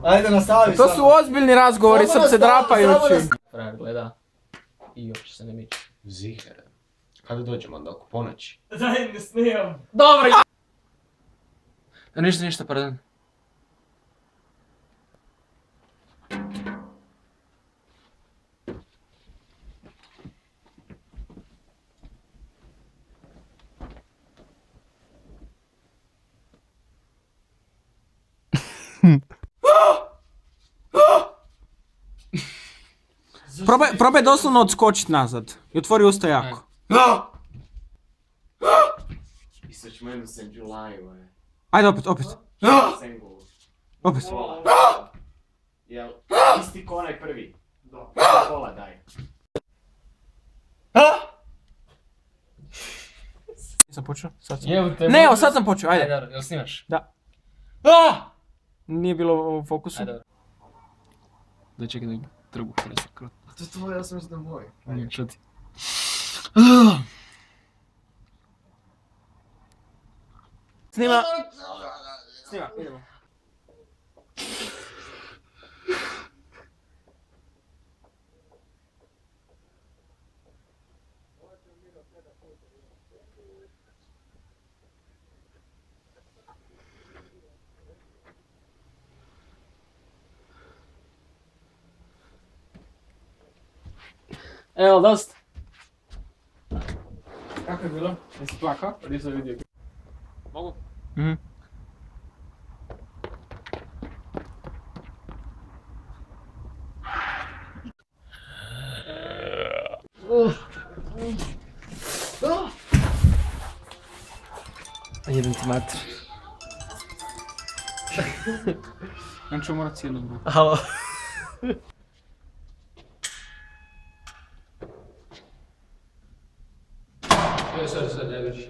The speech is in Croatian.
Ajde nastavi. To su ozbiljni razgovori, srce drapajući. Frajer gleda i uopće se ne miče. Ziher. Kada dođemo onda oko ponoći? Daj, ne smijem. Dobro! Ništa, pardon. Probaj doslovno odskočit nazad i otvori usta jako. Isto ćemo jednu St. July, Ajde opet. Opet. Jel, isti ko onaj prvi? Da. Pola daj. Nisam počeo? Sad sam. Ne, evo sad sam počeo, ajde. Ajde, jel snimaš? Da. Nije bilo u fokusu. Ajde, dobro. Da čekaj da trgu presa krot. A to je tvoj, ja sam mislim da je moj. Nije, što ti? Snima, idemo. Evo, dosta. Kako je bilo? Jesi plakao? Nisam vidio. Mogu? Jebim ti mater. On ću morat cijelu grupu. Halo. Sad, ne vidiš.